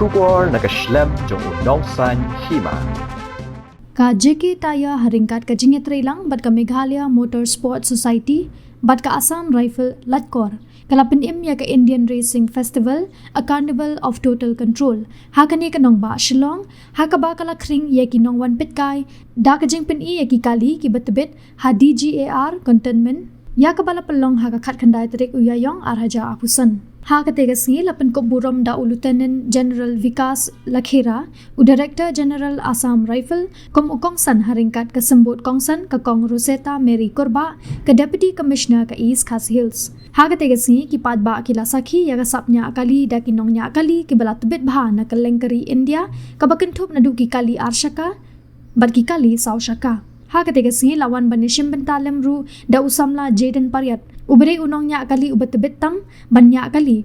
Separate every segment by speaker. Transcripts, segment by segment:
Speaker 1: Shubor nakaslem jong unongsan Hima.
Speaker 2: Ka JK Taya haringkat ka jingetrelang bat ka Meghalaya Motorsport Society bat ka Assam Rifle Latkor kalapin ya ka Indian Racing Festival a Carnival of Total Control ha kani ka nong ba Shillong ha ka ba kala kring ye ki nong wan pitkai da ka jing pin ye ki kali ki Tbit ha DGAR Containment ya ka bala pelong ha ka khat khandai tarik uyayong arhaja apusan ha ka tega singi lapan ko buram da Lieutenant General Vikas Lakhera u Director General Assam Rifle kom ukong san haringkat ka sembut kongsan ka kong Rosetta Mary Korba ka Deputy Commissioner ka East Khas Hills ha ka tega singi ki Paidbah ki Sakhi ya ka sapnya kali da ki nongnya kali ki bala Tbit bha na ka lengkari India ka bakentup na du ki kali Arshaka bat ki kali Saushaka ha ka tega singi lawan banishim bentalem ru da usamla Jaden Paryat ubere unongnya kali ubat Tbit tam banyak kali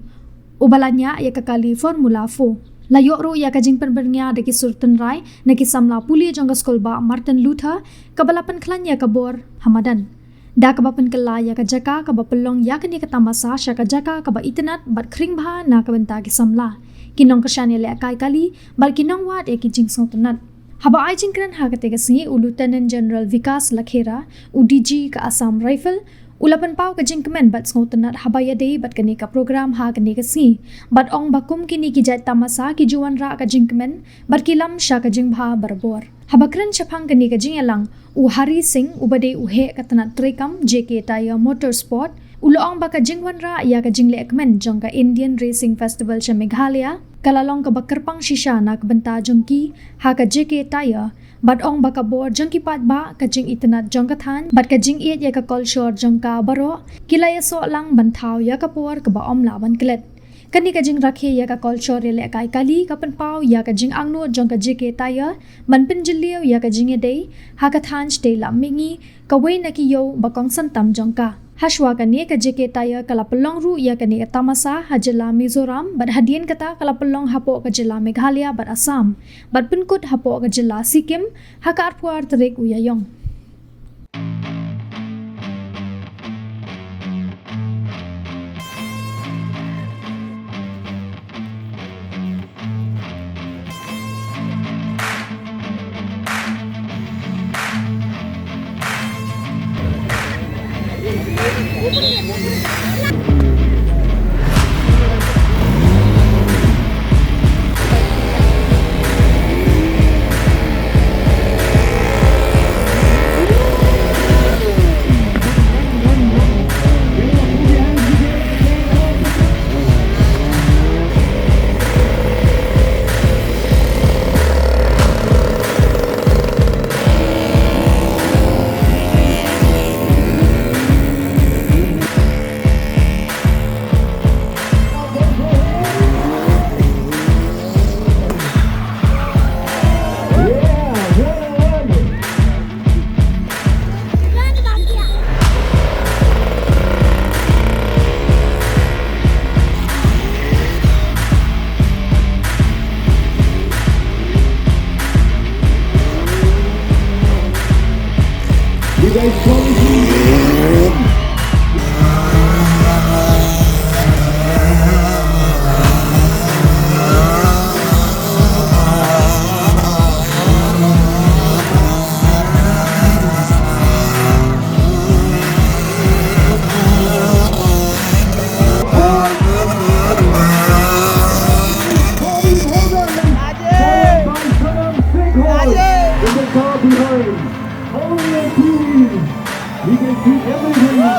Speaker 2: ubalanya ya ka kali Formula 4 layok ru ya ka jing penbernya de ki Sultan Rai na ki samla puli jong skol ba Martin Luther ka balapan klanya ka bor Hamadan da ka bapan kala ya ka jaka ka bapelong ya ka ni ka tamasa sya ka jaka ka ba itnat bat kring bha na ka benta ki samla kinong ka shane le kai kali bal kinong wat e ki jing sotanat haba ai jingkran ha ka tega singi Lieutenant General Vikas Lakhera UDG ka Assam Rifle ulapan pau ka jingkmen bat ngotanat habaya dei bat kani ka program ha kani ka si bat ong bakum kini ki jat tamasa ki juwan ra ka jingkmen bat kilam sha ka jingbha barbor habakran chapang kani ka jingelang u Hari Singh ubade uhe katanat trekam JK Taya Motorsport uloong baka jingwan ra ya ka jingle ekmen jong ka Indian Racing Festival sa Meghalaya kalalong ka bakarpang shisha na kabenta jongki ha ka JK Taya bat ong baka bor jong ki Paidbah ka jing itanat jong ka than bat ka jing iet ya ka culture jong ka baro kilaya so lang banthau ya ka por ka ba om laban klet kani ka jing rakhe ya ka culture le kai kali ka pan pau ya ka jing angno jong ka JK Taya man pin jiliu ya ka jing e dei ha ka than ste la mingi ka we na ki yo bakong santam jong ka Hashwa kani ka JK Taya kala pelong ru ya kani ka tamasa hajela Mizoram bat hadian kata kala pelong hapo ka jela Meghalaya bat Assam bat pinkut hapo ka jela Sikkim haka arpuar terik uyayong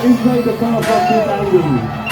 Speaker 3: inside the car from this angle.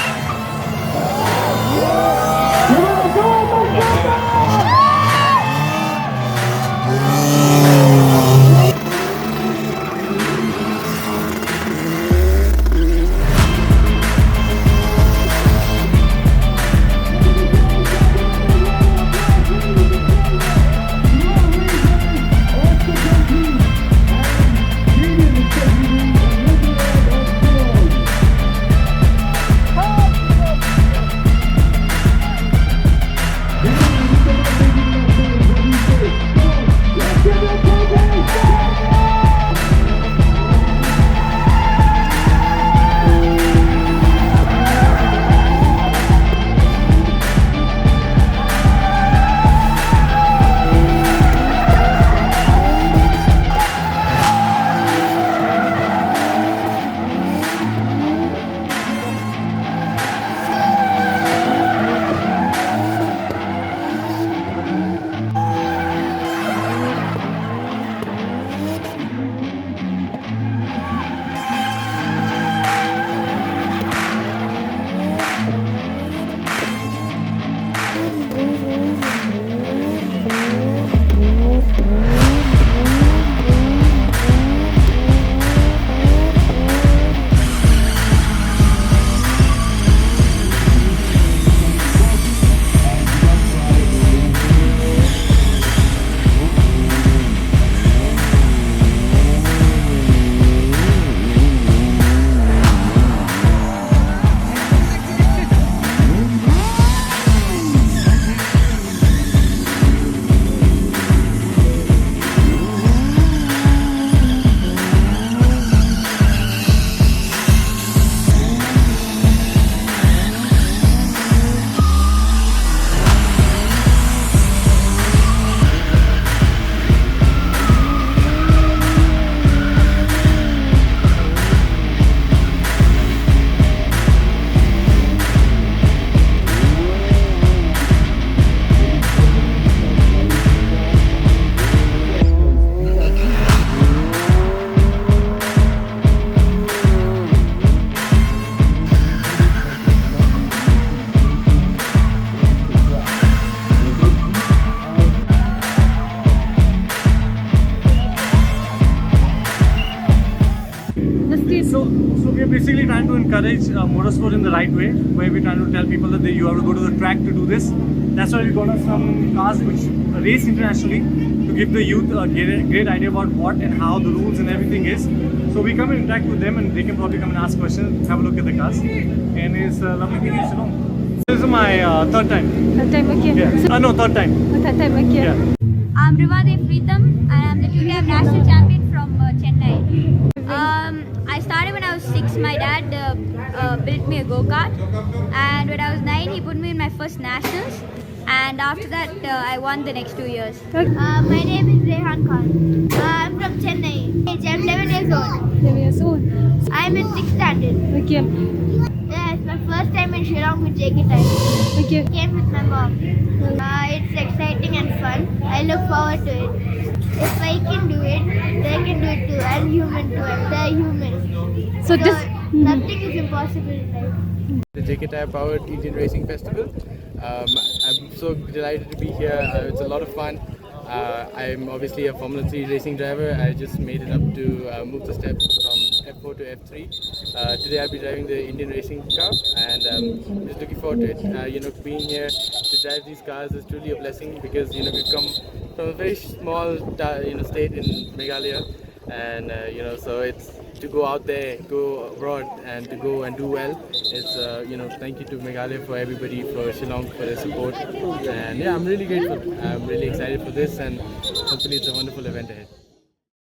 Speaker 4: So we're basically trying to encourage motorsport in the right way, where we're trying to tell people that you have to go to the track to do this. That's why we got us some cars which race internationally to give the youth a great idea about what and how the rules and everything is. So we come and interact with them, and they can probably come and ask questions, have a look at the cars, and it's lovely thing is, you know. This is my third time.
Speaker 5: Third time, okay.
Speaker 4: Yeah. No, third time.
Speaker 5: Third time, okay.
Speaker 4: Yeah.
Speaker 6: I'm Rivade Preetham and I'm the two-time national champion from Chennai. I started when I was 6. My dad built me a go-kart, and when I was 9 he put me in my first nationals, and after that I won the next 2 years.
Speaker 7: My name is Rehan Khan. I'm from Chennai. I'm 11 years old.
Speaker 5: 11 years old.
Speaker 7: I'm in 6th standard.
Speaker 5: Okay.
Speaker 7: Yeah, it's my first time in Shillong with JK time.
Speaker 5: Okay.
Speaker 7: Came with my mom. It's exciting and fun. I look forward to it. If I can do it, they can do it too. I'm human too. They're humans.
Speaker 5: So this
Speaker 7: nothing is impossible in life.
Speaker 8: The JK Tyre Powered Indian Racing Festival. I'm so delighted to be here. It's a lot of fun. I'm obviously a Formula 3 racing driver. I just made it up to move the steps from F4 to F3. Today I'll be driving the Indian racing car, and I'm just looking forward to it. Being here to drive these cars is truly a blessing, because we've come from a very small state in Meghalaya, and so it's to go out there, go abroad, and to go and do well. It's thank you to Meghalaya for everybody, for Shillong for their support, and yeah, I'm really grateful. I'm really excited for this, and hopefully it's a wonderful event ahead.